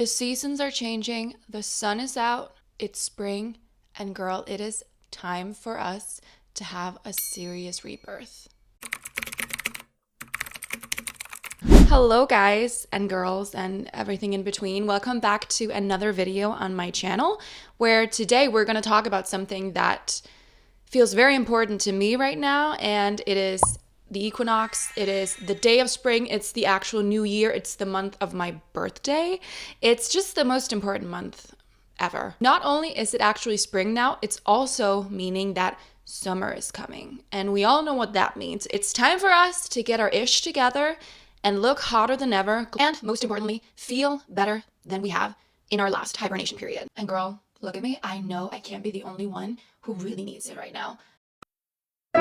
The seasons are changing, the sun is out, it's spring, and girl, it is time for us to have a serious rebirth. Hello guys and girls and everything in between. Welcome back to another video on my channel, where today we're going to talk about something that feels very important to me right now, and it is the equinox. It is the day of spring. It's the actual new year. It's the month of my birthday. It's just the most important month ever. Not only is it actually spring now, it's also meaning that summer is coming. And we all know what that means. It's time for us to get our ish together and look hotter than ever. And most importantly, feel better than we have in our last hibernation period. And girl, look at me. I know I can't be the only one who really needs it right now. In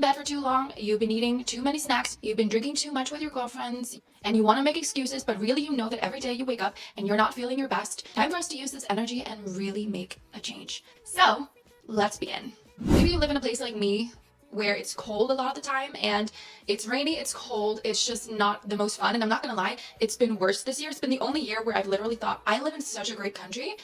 bed for too long, you've been eating too many snacks, you've been drinking too much with your girlfriends, and you want to make excuses, but really you know that every day you wake up and you're not feeling your best. Time for us to use this energy and really make a change. So let's begin. Maybe you live in a place like me where it's cold a lot of the time, and it's rainy, it's cold, it's just not the most fun. And I'm not gonna lie, it's been worse this year. It's been the only year where I've literally thought, I live in such a great country,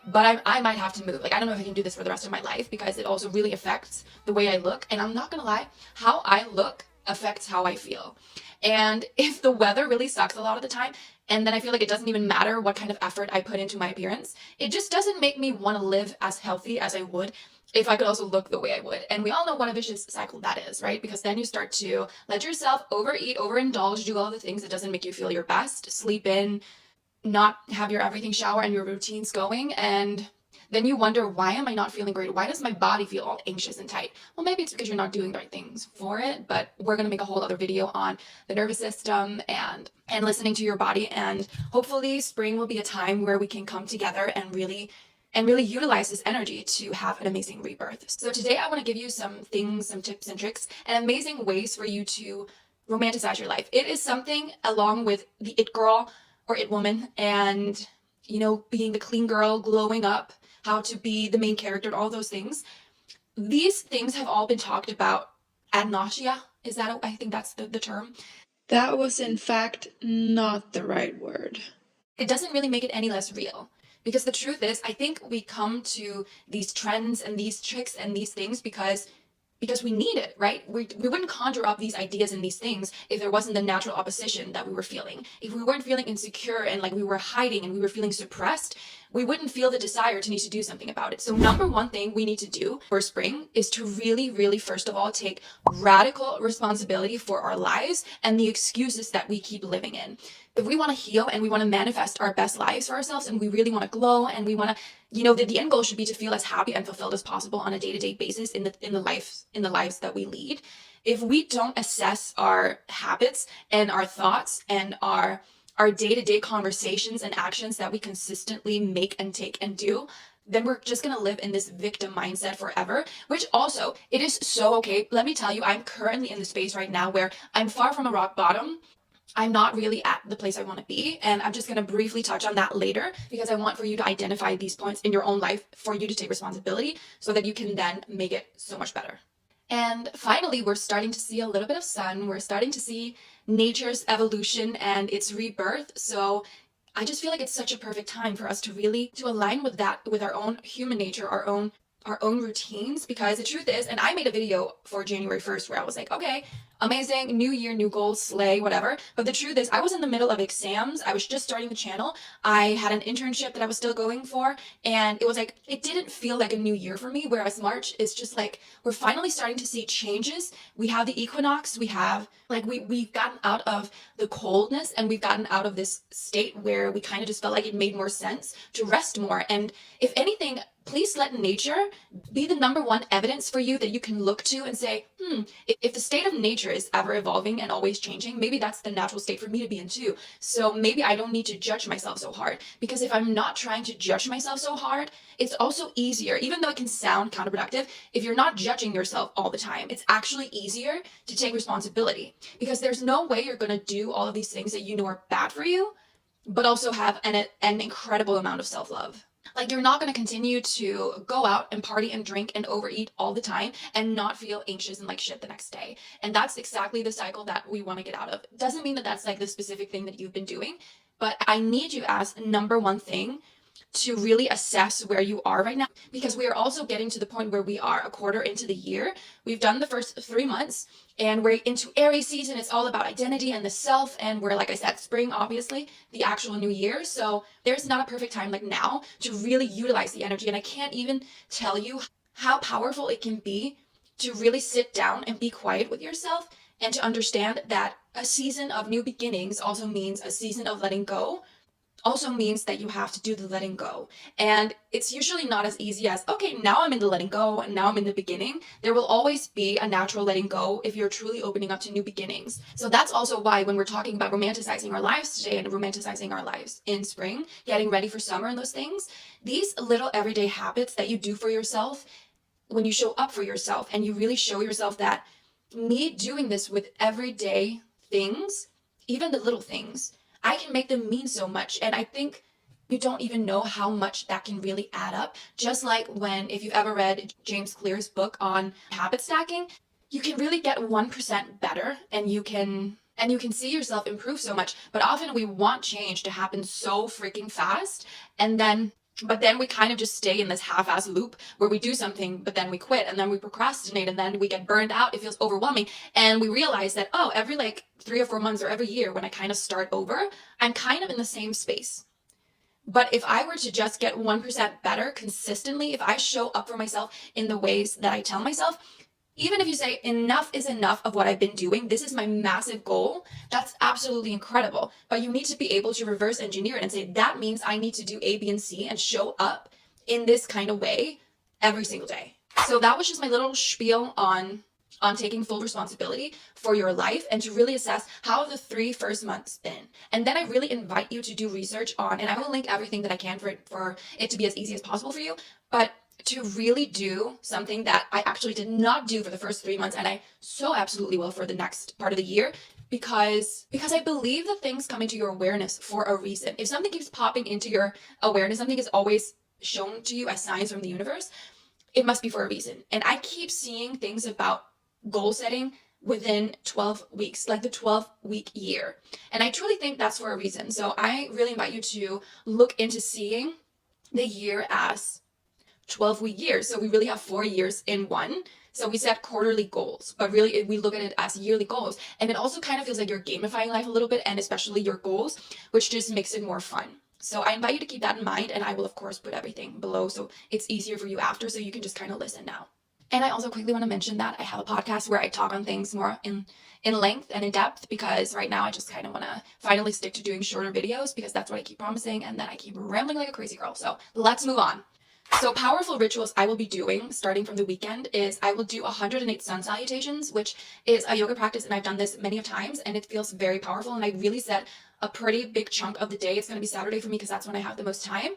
but I might have to move. Like, I don't know if I can do this for the rest of my life, because it also really affects the way I look. And I'm not gonna lie, how I look affects how I feel. And if the weather really sucks a lot of the time, and then I feel like it doesn't even matter what kind of effort I put into my appearance, it just doesn't make me want to live as healthy as I would if I could also look the way I would. And we all know what a vicious cycle that is, right? Because then you start to let yourself overeat, overindulge, do all the things that doesn't make you feel your best, sleep in, not have your everything shower and your routines going, and then you wonder, why am I not feeling great? Why does my body feel all anxious and tight? Well, maybe it's because you're not doing the right things for it, but we're going to make a whole other video on the nervous system and listening to your body. And hopefully spring will be a time where we can come together and really utilize this energy to have an amazing rebirth. So today I want to give you some things, some tips and tricks, and amazing ways for you to romanticize your life. It is something along with the it girl or it woman, and being the clean girl, glowing up, how to be the main character, all those things. These things have all been talked about ad nauseam. I think that's the term. That was in fact not the right word. It doesn't really make it any less real. Because the truth is, I think we come to these trends and these tricks and these things because we need it, right? We wouldn't conjure up these ideas and these things if there wasn't the natural opposition that we were feeling. If we weren't feeling insecure and like we were hiding and we were feeling suppressed, we wouldn't feel the desire to need to do something about it. So number one thing we need to do for spring is to really, really, first of all, take radical responsibility for our lives and the excuses that we keep living in. If we want to heal and we want to manifest our best lives for ourselves, and we really want to glow, and we want to, the end goal should be to feel as happy and fulfilled as possible on a day-to-day basis in the lives that we lead. If we don't assess our habits and our thoughts and our day-to-day conversations and actions that we consistently make and take and do, then we're just going to live in this victim mindset forever, which also, it is so okay. Let me tell you, I'm currently in the space right now where I'm far from a rock bottom. I'm not really at the place I want to be, and I'm just going to briefly touch on that later, because I want for you to identify these points in your own life for you to take responsibility so that you can then make it so much better. And finally, we're starting to see a little bit of sun. We're starting to see nature's evolution and its rebirth. So I just feel like it's such a perfect time for us to really align with that, with our own human nature, our own routines. Because the truth is, and I made a video for January 1st where I was like, okay, amazing, new year, new goals, slay, whatever. But the truth is, I was in the middle of exams. I was just starting the channel. I had an internship that I was still going for, and it was like, it didn't feel like a new year for me. Whereas March is just like, we're finally starting to see changes. We have the equinox. We have like, we've gotten out of the coldness, and we've gotten out of this state where we kind of just felt like it made more sense to rest more. And if anything, please let nature be the number one evidence for you that you can look to and say, if the state of nature is ever evolving and always changing, maybe that's the natural state for me to be in too. So maybe I don't need to judge myself so hard, because if I'm not trying to judge myself so hard, it's also easier, even though it can sound counterproductive, if you're not judging yourself all the time, it's actually easier to take responsibility, because there's no way you're going to do all of these things that you know are bad for you, but also have an incredible amount of self-love. Like, you're not going to continue to go out and party and drink and overeat all the time and not feel anxious and like shit the next day. And that's exactly the cycle that we want to get out of. Doesn't mean that that's like the specific thing that you've been doing, but I need you as number one thing to really assess where you are right now, because we are also getting to the point where we are a quarter into the year. We've done the first 3 months and we're into Aries season. It's all about identity and the self. And we're, like I said, spring, obviously, the actual new year. So there's not a perfect time like now to really utilize the energy. And I can't even tell you how powerful it can be to really sit down and be quiet with yourself and to understand that a season of new beginnings also means a season of letting go, also means that you have to do the letting go. And it's usually not as easy as, okay, now I'm in the letting go and now I'm in the beginning. There will always be a natural letting go if you're truly opening up to new beginnings. So that's also why when we're talking about romanticizing our lives today and romanticizing our lives in spring, getting ready for summer and those things, these little everyday habits that you do for yourself, when you show up for yourself and you really show yourself that me doing this with everyday things, even the little things, I can make them mean so much. And I think you don't even know how much that can really add up. Just like when, if you've ever read James Clear's book on habit stacking, you can really get 1% better and you can see yourself improve so much. But often we want change to happen so freaking fast. But then we kind of just stay in this half-ass loop where we do something, but then we quit and then we procrastinate and then we get burned out. It feels overwhelming. And we realize that, oh, every like 3 or 4 months or every year when I kind of start over, I'm kind of in the same space. But if I were to just get 1% better consistently, if I show up for myself in the ways that I tell myself, even if you say enough is enough of what I've been doing, this is my massive goal, that's absolutely incredible. But you need to be able to reverse engineer it and say, that means I need to do A, B, and C and show up in this kind of way every single day. So that was just my little spiel on taking full responsibility for your life and to really assess how the 3 first months been. And then I really invite you to do research on, and I will link everything that I can for it to be as easy as possible for you, but to really do something that I actually did not do for the first 3 months and I so absolutely will for the next part of the year, because I believe that things come into your awareness for a reason. If something keeps popping into your awareness, something is always shown to you as signs from the universe, it must be for a reason. And I keep seeing things about goal setting within 12 weeks, like the 12-week year. And I truly think that's for a reason. So I really invite you to look into seeing the year as 12-week years. So we really have 4 years in one. So we set quarterly goals, but really we look at it as yearly goals. And it also kind of feels like you're gamifying life a little bit, and especially your goals, which just makes it more fun. So I invite you to keep that in mind, and I will of course put everything below so it's easier for you after, so you can just kind of listen now. And I also quickly want to mention that I have a podcast where I talk on things more in length and in depth, because right now I just kind of want to finally stick to doing shorter videos because that's what I keep promising, and then I keep rambling like a crazy girl. So let's move on. So powerful rituals I will be doing starting from the weekend is I will do 108 sun salutations, which is a yoga practice, and I've done this many of times and it feels very powerful, and I really set a pretty big chunk of the day. It's going to be Saturday for me because that's when I have the most time.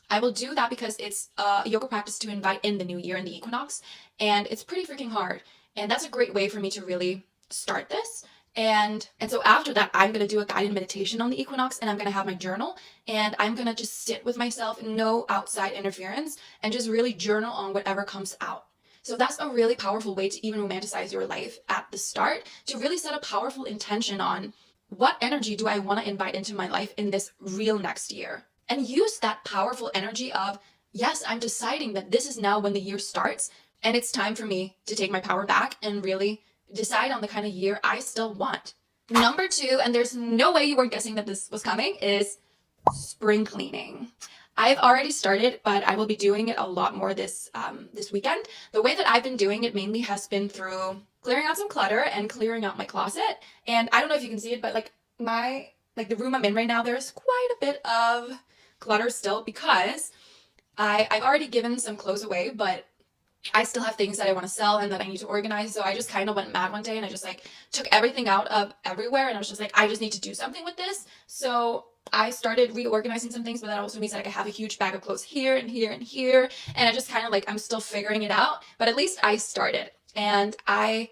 I will do that because it's a yoga practice to invite in the new year and the equinox, and it's pretty freaking hard. And that's a great way for me to really start this. And so after that, I'm going to do a guided meditation on the equinox, and I'm going to have my journal, and I'm going to just sit with myself, no outside interference, and just really journal on whatever comes out. So that's a really powerful way to even romanticize your life at the start, to really set a powerful intention on what energy do I want to invite into my life in this real next year. And use that powerful energy of, yes, I'm deciding that this is now when the year starts, and it's time for me to take my power back and really decide on the kind of year I still want. Number 2, and there's no way you weren't guessing that this was coming, is spring cleaning. I've already started, but I will be doing it a lot more this weekend. The way that I've been doing it mainly has been through clearing out some clutter and clearing out my closet. And I don't know if you can see it, but the room I'm in right now, there's quite a bit of clutter still, because I've already given some clothes away, but I still have things that I want to sell and that I need to organize. So I just kind of went mad one day and I just took everything out of everywhere, and I was just I just need to do something with this. So I started reorganizing some things, but that also means that I have a huge bag of clothes here and here and here. And I just kind of I'm still figuring it out, but at least I started. And I'm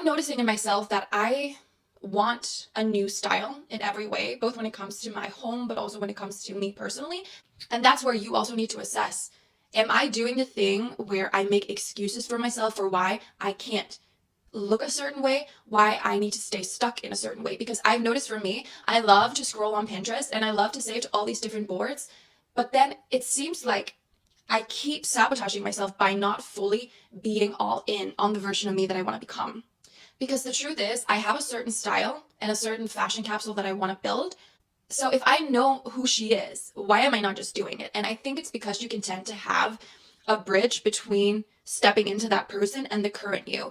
noticing in myself that I want a new style in every way, both when it comes to my home, but also when it comes to me personally. And that's where you also need to assess, am I doing the thing where I make excuses for myself for why I can't look a certain way, why I need to stay stuck in a certain way? Because I've noticed for me, I love to scroll on Pinterest and I love to save to all these different boards, but then it seems like I keep sabotaging myself by not fully being all in on the version of me that I want to become. Because the truth is, I have a certain style and a certain fashion capsule that I want to build. So if I know who she is, why am I not just doing it? And I think it's because you can tend to have a bridge between stepping into that person and the current you.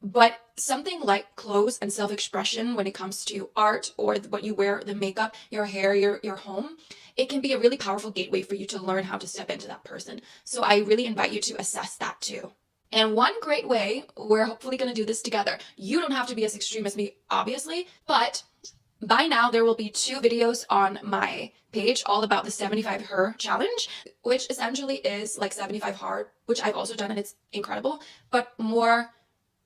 But something like clothes and self-expression when it comes to art or what you wear, the makeup, your hair, your home, it can be a really powerful gateway for you to learn how to step into that person. So I really invite you to assess that too. And one great way, we're hopefully going to do this together. You don't have to be as extreme as me, obviously, but by now there will be 2 videos on my page all about the 75 Her challenge, which essentially is like 75 hard, which I've also done and it's incredible, but more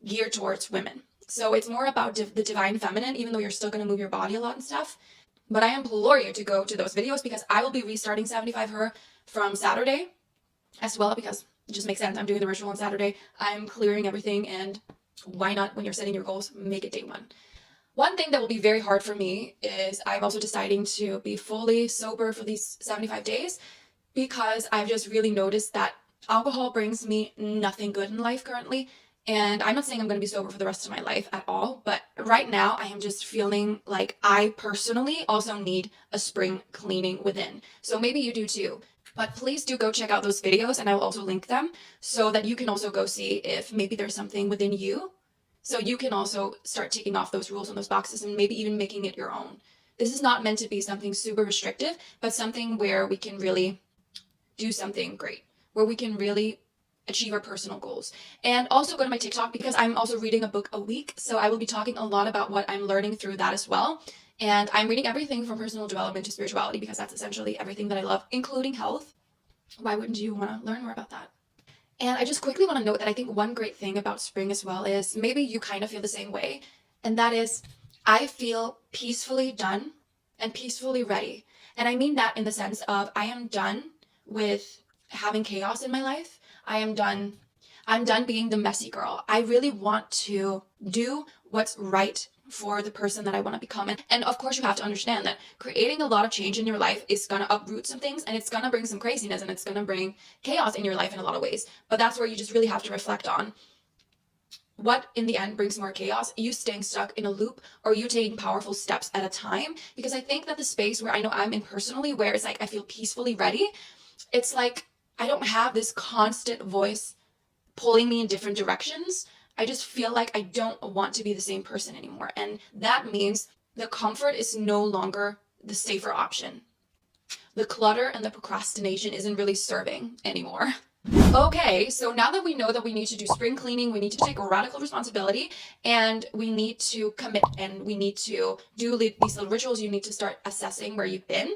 geared towards women. So it's more about the divine feminine, even though you're still going to move your body a lot and stuff. But I implore you to go to those videos because I will be restarting 75 Her from Saturday as well, because it just makes sense. I'm doing the ritual on Saturday. I'm clearing everything, and why not, when you're setting your goals, make it day 1. One thing that will be very hard for me is I'm also deciding to be fully sober for these 75 days because I've just really noticed that alcohol brings me nothing good in life currently. And I'm not saying I'm going to be sober for the rest of my life at all, but right now I am just feeling like I personally also need a spring cleaning within. So maybe you do too. But please do go check out those videos, and I will also link them so that you can also go see if maybe there's something within you. So you can also start ticking off those rules and those boxes and maybe even making it your own. This is not meant to be something super restrictive, but something where we can really do something great, where we can really achieve our personal goals. And also go to my TikTok because I'm also reading a book a week. So I will be talking a lot about what I'm learning through that as well. And I'm reading everything from personal development to spirituality because that's essentially everything that I love, including health. Why wouldn't you want to learn more about that? And I just quickly want to note that I think one great thing about spring as well is maybe you kind of feel the same way. And that is, I feel peacefully done and peacefully ready. And I mean that in the sense of I am done with having chaos in my life. I'm done being the messy girl. I really want to do what's right for the person that I want to become. And of course, you have to understand that creating a lot of change in your life is going to uproot some things, and it's going to bring some craziness, and it's going to bring chaos in your life in a lot of ways. But that's where you just really have to reflect on what in the end brings more chaos, you staying stuck in a loop or you taking powerful steps at a time. Because I think that the space where I know I'm in personally, where it's like I feel peacefully ready, it's like I don't have this constant voice pulling me in different directions. I just feel like I don't want to be the same person anymore. And that means the comfort is no longer the safer option. The clutter and the procrastination isn't really serving anymore. Okay, so now that we know that we need to do spring cleaning, we need to take radical responsibility, and we need to commit, and we need to do these little rituals, you need to start assessing where you've been.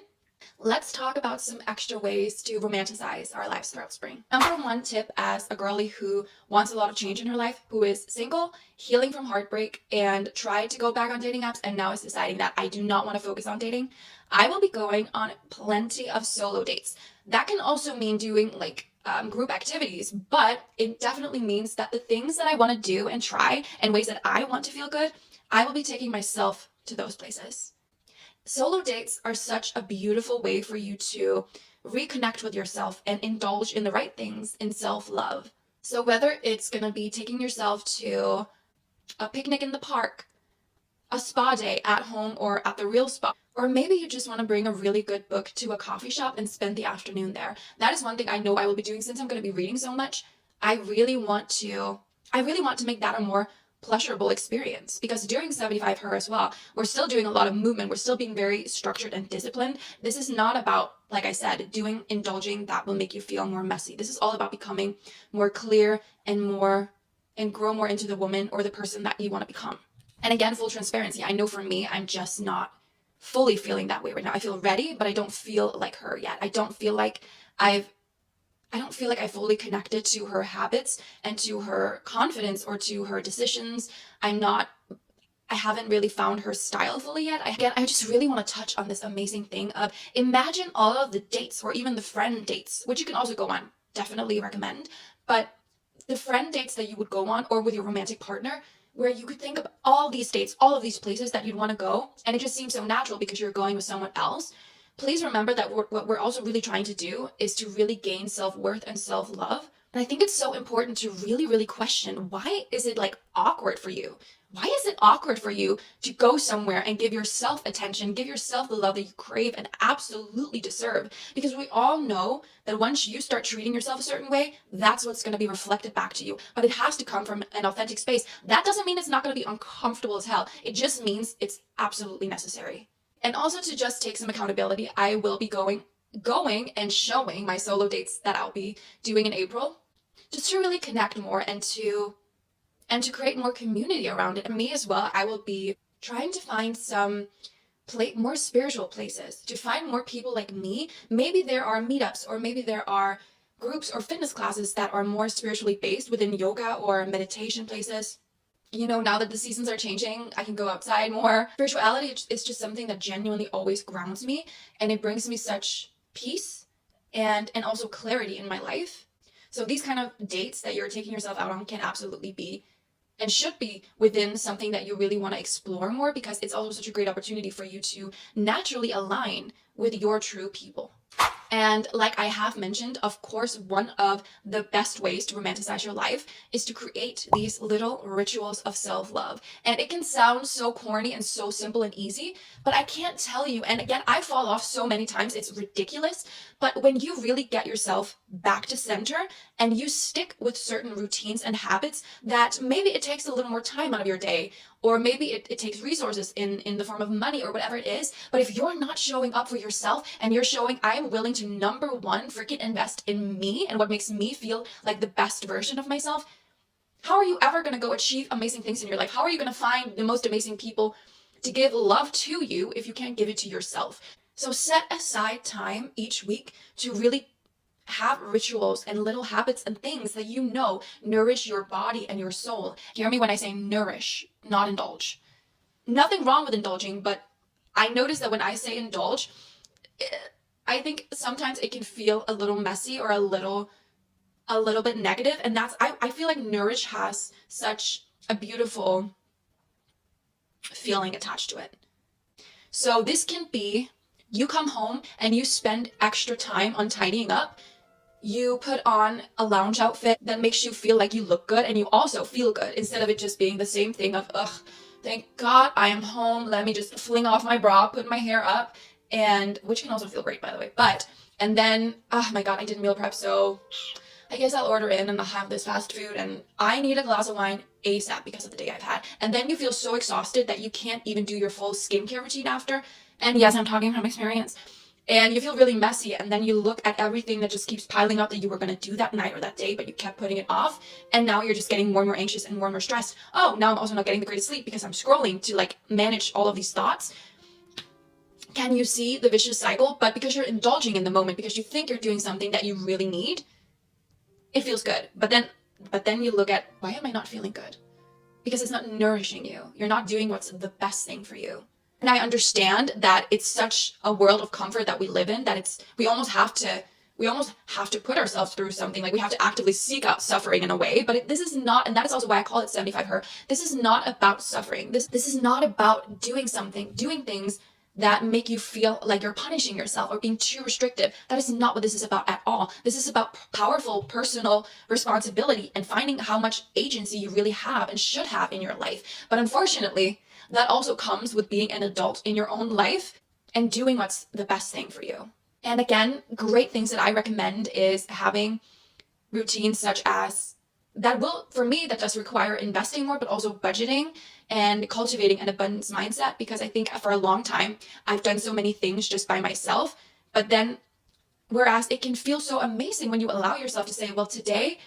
Let's talk about some extra ways to romanticize our lives throughout spring. Number 1 tip, as a girly who wants a lot of change in her life, who is single, healing from heartbreak, and tried to go back on dating apps and now is deciding that I do not want to focus on dating, I will be going on plenty of solo dates. That can also mean doing group activities, but it definitely means that the things that I want to do and try and ways that I want to feel good, I will be taking myself to those places. Solo dates are such a beautiful way for you to reconnect with yourself and indulge in the right things in self-love. So whether it's going to be taking yourself to a picnic in the park, a spa day at home or at the real spa, or maybe you just want to bring a really good book to a coffee shop and spend the afternoon there. That is one thing I know I will be doing since I'm going to be reading so much. I really want to make that a more pleasurable experience, because during 75 Her as well, we're still doing a lot of movement. We're still being very structured and disciplined. This is not about, like I said, indulging that will make you feel more messy. This is all about becoming more clear and grow more into the woman or the person that you want to become. And again, full transparency, I know for me, I'm just not fully feeling that way right now. I feel ready, but I don't feel like her yet. I don't feel like I fully connected to her habits and to her confidence or to her decisions. I'm not I haven't really found her style fully yet. I just really want to touch on this amazing thing of imagine all of the dates or even the friend dates, which you can also go on. Definitely recommend. But the friend dates that you would go on or with your romantic partner, where you could think of all these dates, all of these places that you'd want to go, and it just seems so natural because you're going with someone else. Please remember that what we're also really trying to do is to really gain self-worth and self-love. And I think it's so important to really, really question, why is it like awkward for you? Why is it awkward for you to go somewhere and give yourself attention, give yourself the love that you crave and absolutely deserve? Because we all know that once you start treating yourself a certain way, that's what's going to be reflected back to you. But it has to come from an authentic space. That doesn't mean it's not going to be uncomfortable as hell. It just means it's absolutely necessary. And also to just take some accountability, I will be going and showing my solo dates that I'll be doing in April, just to really connect more and to create more community around it. And me as well, I will be trying to find some more spiritual places, to find more people like me. Maybe there are meetups, or maybe there are groups or fitness classes that are more spiritually based within yoga or meditation places. You know, now that the seasons are changing, I can go outside more. Spirituality is just something that genuinely always grounds me, and it brings me such peace and also clarity in my life. So these kind of dates that you're taking yourself out on can absolutely be and should be within something that you really want to explore more, because it's also such a great opportunity for you to naturally align with your true people. And like I have mentioned, of course, one of the best ways to romanticize your life is to create these little rituals of self-love. And it can sound so corny and so simple and easy, but I can't tell you, and again, I fall off so many times, it's ridiculous. But when you really get yourself back to center and you stick with certain routines and habits that maybe it takes a little more time out of your day, or maybe it takes resources in the form of money or whatever it is. But if you're not showing up for yourself and you're showing, I'm willing to number one, freaking invest in me and what makes me feel like the best version of myself, how are you ever going to go achieve amazing things in your life? How are you going to find the most amazing people to give love to you if you can't give it to yourself? So set aside time each week to really have rituals and little habits and things that you know nourish your body and your soul. Hear me when I say nourish, not indulge. Nothing wrong with indulging, but I notice that when I say indulge, I think sometimes it can feel a little messy or a little bit negative. And I feel like nourish has such a beautiful feeling attached to it. So this can be, you come home and you spend extra time on tidying up. You put on a lounge outfit that makes you feel like you look good and you also feel good, instead of it just being the same thing of, ugh, thank God I am home. Let me just fling off my bra, put my hair up, and which can also feel great, by the way. And then, oh my God, I didn't meal prep, so I guess I'll order in and I'll have this fast food, and I need a glass of wine ASAP because of the day I've had. And then you feel so exhausted that you can't even do your full skincare routine after. And yes, I'm talking from experience. And you feel really messy, and then you look at everything that just keeps piling up that you were going to do that night or that day, but you kept putting it off. And now you're just getting more and more anxious and more stressed. Oh, now I'm also not getting the greatest sleep because I'm scrolling to like manage all of these thoughts. Can you see the vicious cycle? But because you're indulging in the moment, because you think you're doing something that you really need, it feels good. But then you look at, why am I not feeling good? Because it's not nourishing you. You're not doing what's the best thing for you. And I understand that it's such a world of comfort that we live in, that we almost have to put ourselves through something. Like we have to actively seek out suffering in a way, but this is not, and that is also why I call it 75 Her. This is not about suffering. This is not about doing things that make you feel like you're punishing yourself or being too restrictive. That is not what this is about at all. This is about powerful personal responsibility and finding how much agency you really have and should have in your life. But unfortunately, that also comes with being an adult in your own life and doing what's the best thing for you. And again, great things that I recommend is having routines such as that does require investing more, but also budgeting and cultivating an abundance mindset. Because I think for a long time, I've done so many things just by myself, but then whereas it can feel so amazing when you allow yourself to say, well, today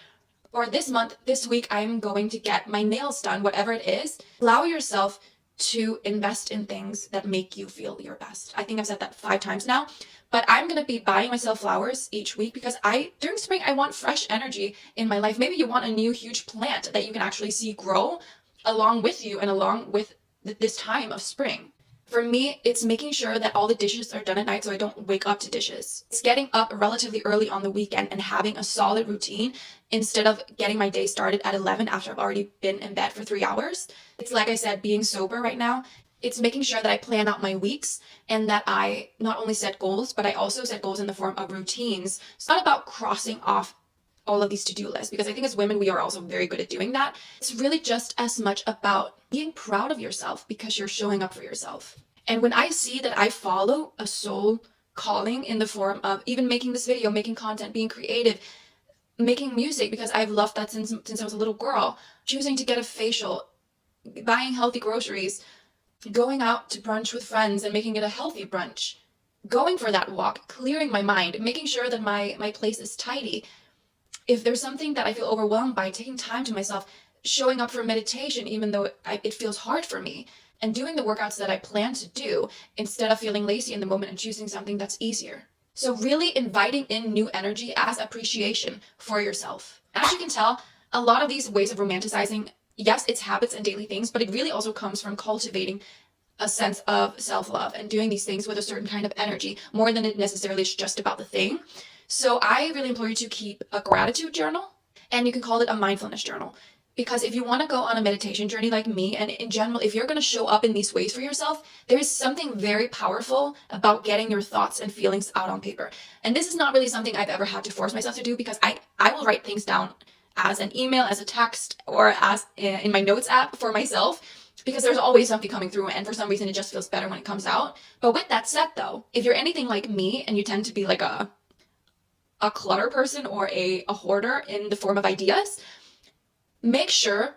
or this month, this week, I'm going to get my nails done, whatever it is. Allow yourself to invest in things that make you feel your best. I think I've said that 5 times now, but I'm going to be buying myself flowers each week because during spring, I want fresh energy in my life. Maybe you want a new huge plant that you can actually see grow along with you and along with this time of spring. For me, it's making sure that all the dishes are done at night so I don't wake up to dishes. It's getting up relatively early on the weekend and having a solid routine instead of getting my day started at 11 after I've already been in bed for 3 hours. It's like I said, being sober right now. It's making sure that I plan out my weeks and that I not only set goals, but I also set goals in the form of routines. It's not about crossing off all of these to-do lists, because I think as women, we are also very good at doing that. It's really just as much about being proud of yourself because you're showing up for yourself. And when I see that I follow a soul calling in the form of even making this video, making content, being creative, making music, because I've loved that since I was a little girl, choosing to get a facial, buying healthy groceries, going out to brunch with friends and making it a healthy brunch, going for that walk, clearing my mind, making sure that my place is tidy. If there's something that I feel overwhelmed by, taking time to myself, showing up for meditation even though it feels hard for me, and doing the workouts that I plan to do instead of feeling lazy in the moment and choosing something that's easier. So really inviting in new energy as appreciation for yourself. As you can tell, a lot of these ways of romanticizing, yes, it's habits and daily things, but it really also comes from cultivating a sense of self-love and doing these things with a certain kind of energy, more than it necessarily is just about the thing. So I really implore you to keep a gratitude journal, and you can call it a mindfulness journal. Because if you want to go on a meditation journey like me, and in general, if you're going to show up in these ways for yourself, there is something very powerful about getting your thoughts and feelings out on paper. And this is not really something I've ever had to force myself to do, because I will write things down as an email, as a text, or as in my notes app for myself, because there's always something coming through, and for some reason it just feels better when it comes out. But with that said though, if you're anything like me and you tend to be like a clutter person or a hoarder in the form of ideas, make sure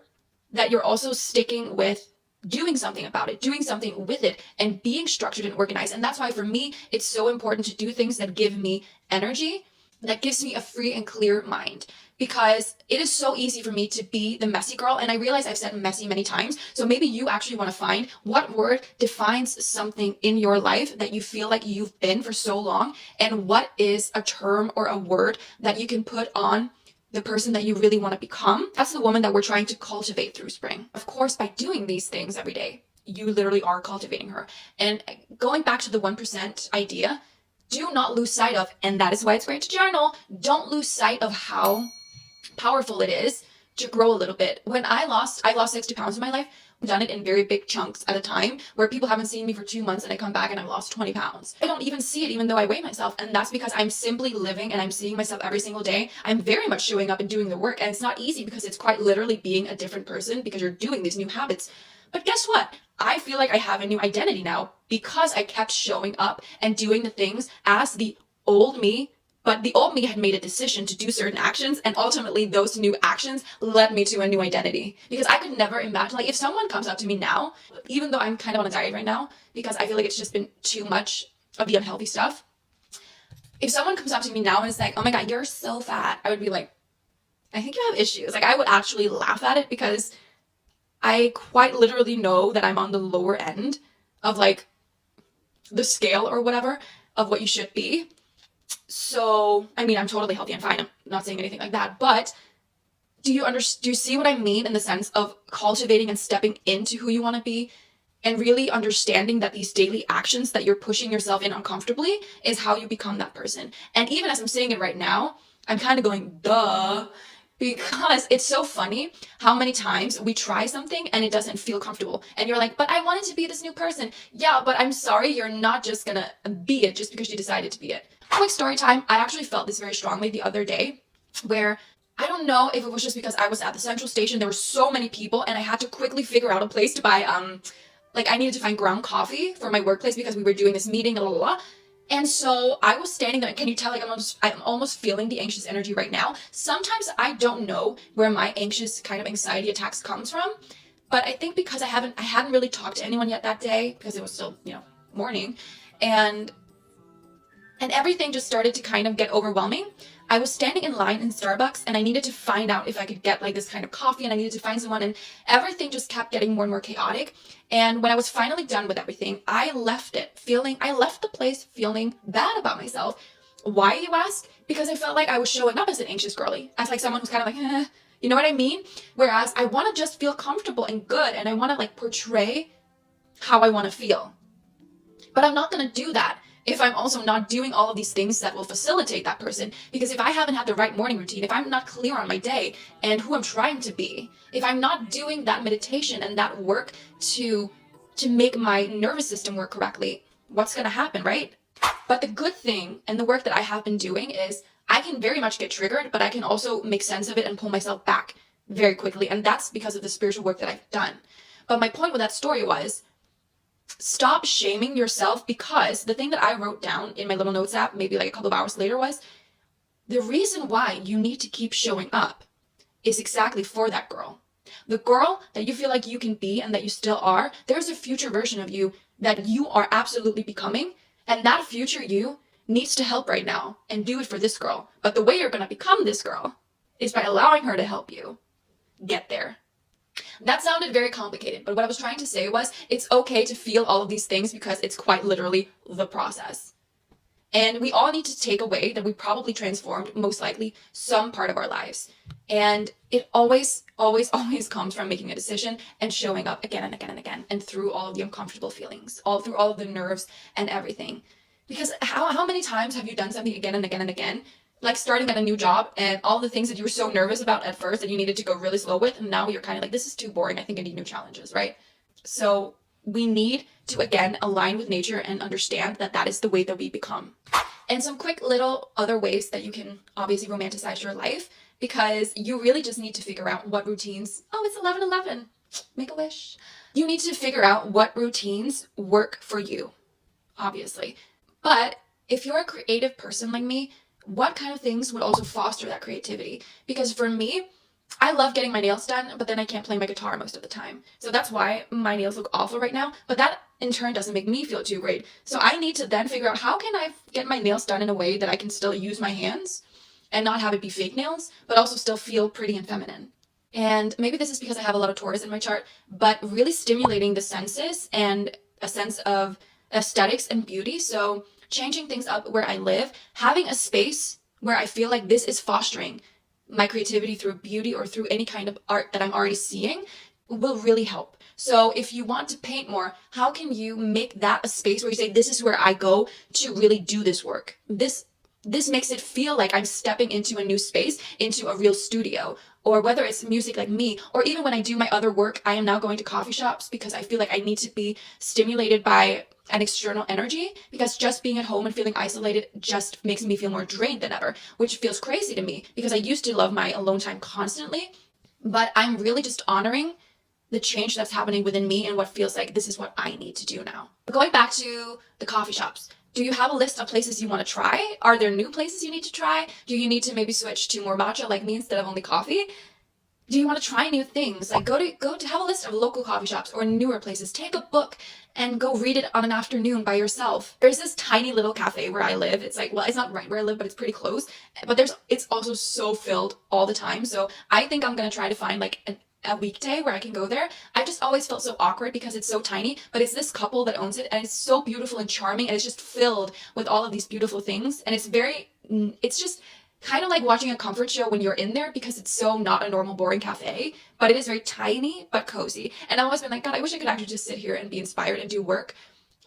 that you're also sticking with doing something about it, doing something with it, and being structured and organized. And that's why for me, it's so important to do things that give me energy, that gives me a free and clear mind. Because it is so easy for me to be the messy girl. And I realize I've said messy many times. So maybe you actually want to find what word defines something in your life that you feel like you've been for so long. And what is a term or a word that you can put on the person that you really want to become. That's the woman that we're trying to cultivate through spring. Of course, by doing these things every day, you literally are cultivating her. And going back to the 1% idea, do not lose sight of, and that is why it's great to journal, don't lose sight of how powerful it is to grow a little bit. When I lost 60 pounds in my life. I've done it in very big chunks at a time, where people haven't seen me for 2 months and I come back and I've lost 20 pounds. I don't even see it even though I weigh myself. And that's because I'm simply living and I'm seeing myself every single day. I'm very much showing up and doing the work. And it's not easy, because it's quite literally being a different person, because you're doing these new habits. But guess what? I feel like I have a new identity now, because I kept showing up and doing the things as the old me. But the old me had made a decision to do certain actions, and ultimately those new actions led me to a new identity. Because I could never imagine, like, if someone comes up to me now, even though I'm kind of on a diet right now, because I feel like it's just been too much of the unhealthy stuff. If someone comes up to me now and is like, oh my God, you're so fat, I would be like, I think you have issues. Like, I would actually laugh at it, because I quite literally know that I'm on the lower end of like the scale or whatever of what you should be. So, I mean, I'm totally healthy and fine. I'm not saying anything like that. But do you see what I mean in the sense of cultivating and stepping into who you want to be, and really understanding that these daily actions that you're pushing yourself in uncomfortably is how you become that person? And even as I'm saying it right now, I'm kind of going, duh, because it's so funny how many times we try something and it doesn't feel comfortable. And you're like, but I wanted to be this new person. Yeah, but I'm sorry, you're not just gonna be it just because you decided to be it. Quick story time. I actually felt this very strongly the other day, where I don't know if it was just because I was at the central station. There were so many people and I had to quickly figure out a place to buy, like, I needed to find ground coffee for my workplace because we were doing this meeting, blah, blah, blah. And so I was standing there. Can you tell, like, I'm almost feeling the anxious energy right now. Sometimes I don't know where my anxious kind of anxiety attacks comes from. But I think because I hadn't really talked to anyone yet that day, because it was still, morning. And everything just started to kind of get overwhelming. I was standing in line in Starbucks and I needed to find out if I could get like this kind of coffee, and I needed to find someone, and everything just kept getting more and more chaotic. And when I was finally done with everything, I left the place feeling bad about myself. Why, you ask? Because I felt like I was showing up as an anxious girly, as like someone who's kind of like, you know what I mean? Whereas I want to just feel comfortable and good, and I want to like portray how I want to feel. But I'm not going to do that if I'm also not doing all of these things that will facilitate that person. Because if I haven't had the right morning routine, if I'm not clear on my day and who I'm trying to be, if I'm not doing that meditation and that work to make my nervous system work correctly, what's going to happen, right? But the good thing and the work that I have been doing is I can very much get triggered, but I can also make sense of it and pull myself back very quickly. And that's because of the spiritual work that I've done. But my point with that story was, stop shaming yourself, because the thing that I wrote down in my little notes app, maybe like a couple of hours later, was the reason why you need to keep showing up is exactly for that girl. The girl that you feel like you can be and that you still are, there's a future version of you that you are absolutely becoming. And that future you needs to help right now and do it for this girl. But the way you're going to become this girl is by allowing her to help you get there. That sounded very complicated, but what I was trying to say was it's okay to feel all of these things because it's quite literally the process. And we all need to take away that we probably transformed, most likely, some part of our lives. And it always, always, always comes from making a decision and showing up again and again and again, and through all of the uncomfortable feelings, through all of the nerves and everything. Because how many times have you done something again and again and again? Like starting at a new job and all the things that you were so nervous about at first that you needed to go really slow with, and now you're kind of like, this is too boring. I think I need new challenges, right? So we need to, again, align with nature and understand that that is the way that we become. And some quick little other ways that you can obviously romanticize your life, because you really just need to figure out what routines, oh, it's 11:11, make a wish. You need to figure out what routines work for you, obviously. But if you're a creative person like me, what kind of things would also foster that creativity? Because for me, I love getting my nails done, but then I can't play my guitar most of the time. So that's why my nails look awful right now. But that in turn doesn't make me feel too great. So I need to then figure out, how can I get my nails done in a way that I can still use my hands and not have it be fake nails, but also still feel pretty and feminine. And maybe this is because I have a lot of Taurus in my chart, but really stimulating the senses and a sense of aesthetics and beauty. So changing things up where I live, having a space where I feel like this is fostering my creativity through beauty or through any kind of art that I'm already seeing, will really help. So if you want to paint more, how can you make that a space where you say, this is where I go to really do this work? This makes it feel like I'm stepping into a new space, into a real studio. Or whether it's music like me, or even when I do my other work, I am now going to coffee shops because I feel like I need to be stimulated by an external energy, because just being at home and feeling isolated just makes me feel more drained than ever, which feels crazy to me because I used to love my alone time constantly. But I'm really just honoring the change that's happening within me and what feels like this is what I need to do now. Going back to the coffee shops, do you have a list of places you want to try? Are there new places you need to try? Do you need to maybe switch to more matcha like me instead of only coffee? Do you want to try new things? Like go to have a list of local coffee shops or newer places. Take a book and go read it on an afternoon by yourself. There's this tiny little cafe where I live. It's like, well, it's not right where I live, but it's pretty close. But it's also so filled all the time. So I think I'm going to try to find like a weekday where I can go there. I just always felt so awkward because it's so tiny, but it's this couple that owns it and it's so beautiful and charming and it's just filled with all of these beautiful things. And it's just kind of like watching a comfort show when you're in there, because it's so not a normal boring cafe, but it is very tiny but cozy. And I've always been like, God, I wish I could actually just sit here and be inspired and do work.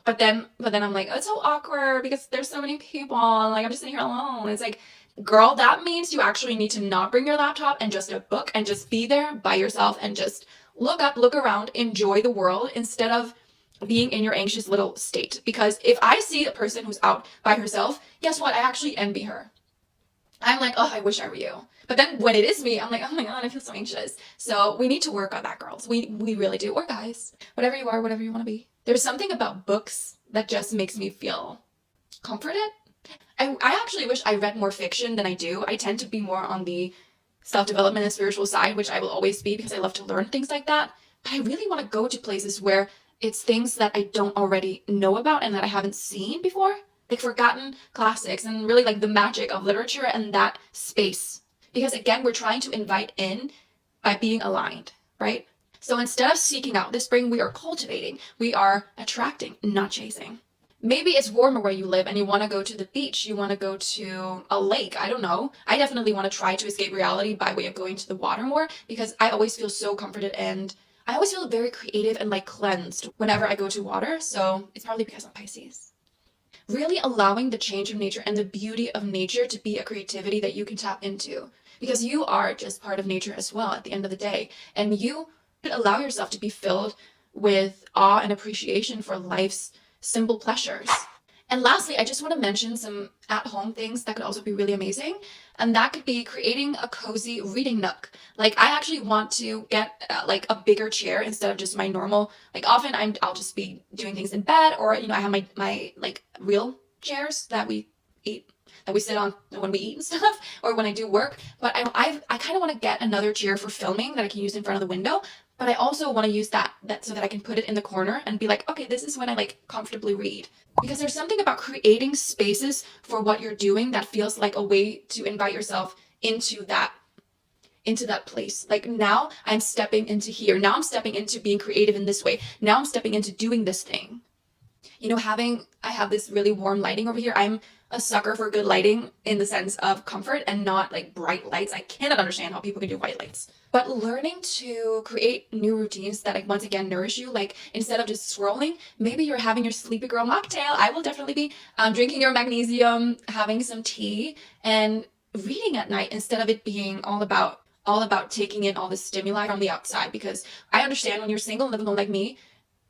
But then I'm like, oh, it's so awkward because there's so many people. Like I'm just sitting here alone. It's like, girl, that means you actually need to not bring your laptop and just a book and just be there by yourself and just look up, look around, enjoy the world instead of being in your anxious little state. Because if I see a person who's out by herself, guess what? I actually envy her. I'm like, oh, I wish I were you. But then when it is me, I'm like, oh my God, I feel so anxious. So we need to work on that, girls. We really do. Or guys, whatever you are, whatever you want to be. There's something about books that just makes me feel comforted. I actually wish I read more fiction than I do. I tend to be more on the self-development and spiritual side, which I will always be because I love to learn things like that. But I really want to go to places where it's things that I don't already know about and that I haven't seen before. Like forgotten classics and really like the magic of literature and that space. Because again, we're trying to invite in by being aligned, right? So instead of seeking out this spring, we are cultivating, we are attracting, not chasing. Maybe it's warmer where you live and you want to go to the beach, you want to go to a lake, I don't know. I definitely want to try to escape reality by way of going to the water more because I always feel so comforted and I always feel very creative and like cleansed whenever I go to water, so it's probably because I'm Pisces. Really allowing the change of nature and the beauty of nature to be a creativity that you can tap into, because you are just part of nature as well at the end of the day, and you should allow yourself to be filled with awe and appreciation for life's simple pleasures. And lastly, I just want to mention some at-home things that could also be really amazing. And that could be creating a cozy reading nook. Like I actually want to get like a bigger chair instead of just my normal, like often I'll just be doing things in bed, or I have my like real chairs that we eat, that we sit on when we eat and stuff, or when I do work. But I kind of want to get another chair for filming that I can use in front of the window. But I also want to use that so that I can put it in the corner and be like, okay, this is when I like comfortably read. Because there's something about creating spaces for what you're doing that feels like a way to invite yourself into that place. Like now I'm stepping into here. Now I'm stepping into being creative in this way. Now I'm stepping into doing this thing. I have this really warm lighting over here. I'm a sucker for good lighting in the sense of comfort and not like bright lights. I cannot understand how people can do white lights. But learning to create new routines that like once again nourish you, like instead of just scrolling, maybe you're having your sleepy girl mocktail. I will definitely be drinking your magnesium, having some tea, and reading at night instead of it being all about taking in all the stimuli from the outside. Because I understand when you're single and living alone like me,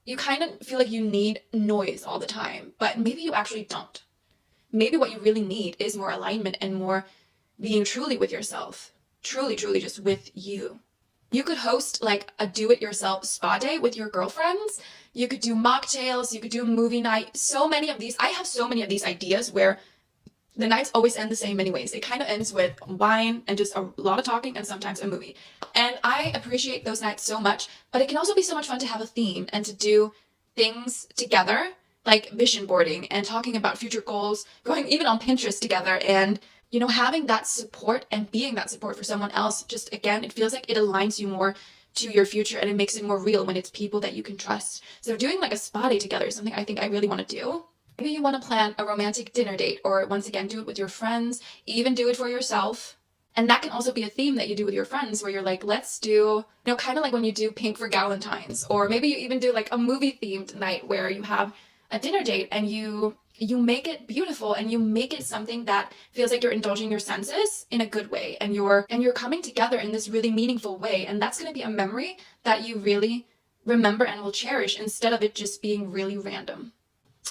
you kind of feel like you need noise all the time, but maybe you actually don't. Maybe what you really need is more alignment and more being truly with yourself. Truly, truly just with you. You could host like a do-it-yourself spa day with your girlfriends. You could do mocktails. You could do a movie night. So many of these. I have so many of these ideas where the nights always end the same anyways. It kind of ends with wine and just a lot of talking and sometimes a movie. And I appreciate those nights so much, but it can also be so much fun to have a theme and to do things together, like vision boarding and talking about future goals, going even on Pinterest together, and having that support and being that support for someone else. Just again, it feels like it aligns you more to your future and it makes it more real when it's people that you can trust. So doing like a spa day together is something I think I really want to do. Maybe you want to plan a romantic dinner date, or once again, do it with your friends, even do it for yourself. And that can also be a theme that you do with your friends where you're like, let's do, kind of like when you do Pink for Galentine's, or maybe you even do like a movie themed night where you have a dinner date and you make it beautiful and you make it something that feels like you're indulging your senses in a good way, and you're coming together in this really meaningful way. And that's going to be a memory that you really remember and will cherish instead of it just being really random.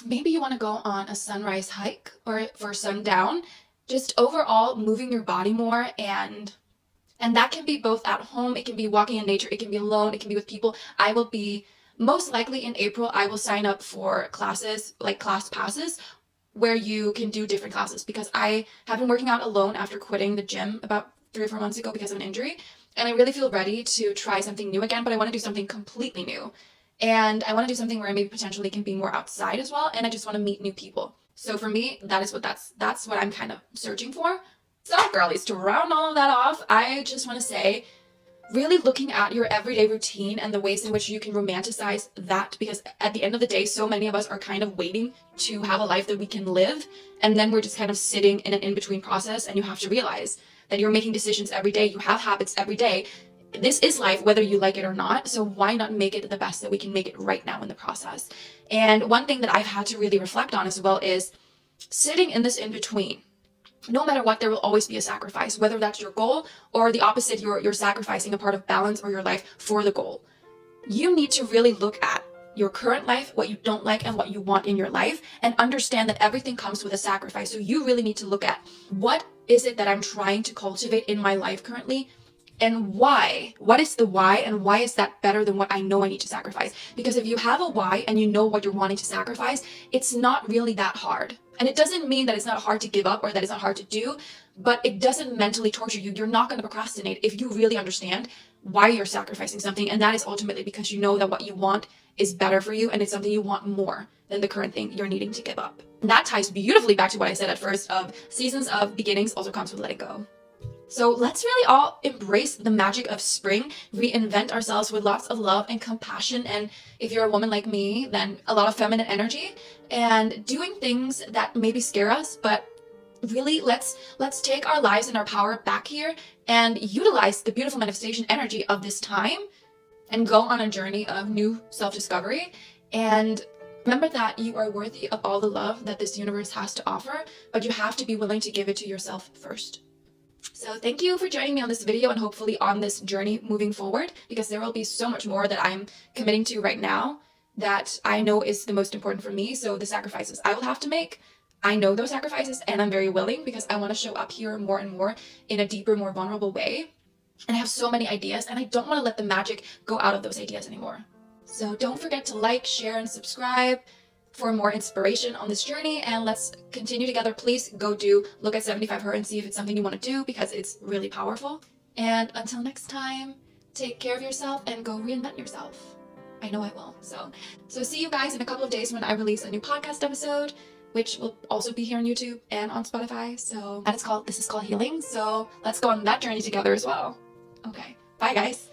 Maybe you want to go on a sunrise hike or for sundown, just overall moving your body more, and that can be both at home, it can be walking in nature, it can be alone, it can be with people. I will be most likely in April, I will sign up for classes, like class passes, where you can do different classes, because I have been working out alone after quitting the gym about 3 or 4 months ago because of an injury. And I really feel ready to try something new again, but I want to do something completely new. And I want to do something where maybe potentially can be more outside as well. And I just want to meet new people. So for me, that's what I'm kind of searching for. So girlies, to round all of that off, I just want to say, really looking at your everyday routine and the ways in which you can romanticize that, because at the end of the day, so many of us are kind of waiting to have a life that we can live. And then we're just kind of sitting in an in-between process, and you have to realize that you're making decisions every day. You have habits every day. This is life, whether you like it or not. So why not make it the best that we can make it right now in the process? And one thing that I've had to really reflect on as well is sitting in this in-between. No matter what, there will always be a sacrifice, whether that's your goal or the opposite, you're sacrificing a part of balance or your life for the goal. You need to really look at your current life, what you don't like and what you want in your life, and understand that everything comes with a sacrifice. So you really need to look at, what is it that I'm trying to cultivate in my life currently? And why? What is the why, and why is that better than what I know I need to sacrifice? Because if you have a why and you know what you're wanting to sacrifice, it's not really that hard. And it doesn't mean that it's not hard to give up or that it's not hard to do, but it doesn't mentally torture you. You're not going to procrastinate if you really understand why you're sacrificing something. And that is ultimately because you know that what you want is better for you, and it's something you want more than the current thing you're needing to give up. And that ties beautifully back to what I said at first of seasons of beginnings also comes with letting go. So let's really all embrace the magic of spring, reinvent ourselves with lots of love and compassion. And if you're a woman like me, then a lot of feminine energy, and doing things that maybe scare us, but really let's take our lives and our power back here and utilize the beautiful manifestation energy of this time and go on a journey of new self-discovery. And remember that you are worthy of all the love that this universe has to offer, but you have to be willing to give it to yourself first. So thank you for joining me on this video and hopefully on this journey moving forward, because there will be so much more that I'm committing to right now that I know is the most important for me. So the sacrifices I will have to make, I know those sacrifices and I'm very willing, because I want to show up here more and more in a deeper, more vulnerable way. And I have so many ideas and I don't want to let the magic go out of those ideas anymore. So don't forget to like, share, and subscribe for more inspiration on this journey, and let's continue together. Please go look at 75 Her and see if it's something you want to do, because it's really powerful. And until next time, take care of yourself and go reinvent yourself. I know I will. So see you guys in a couple of days when I release a new podcast episode, which will also be here on YouTube and on Spotify. So this is called Healing. So let's go on that journey together as well. Okay. Bye guys.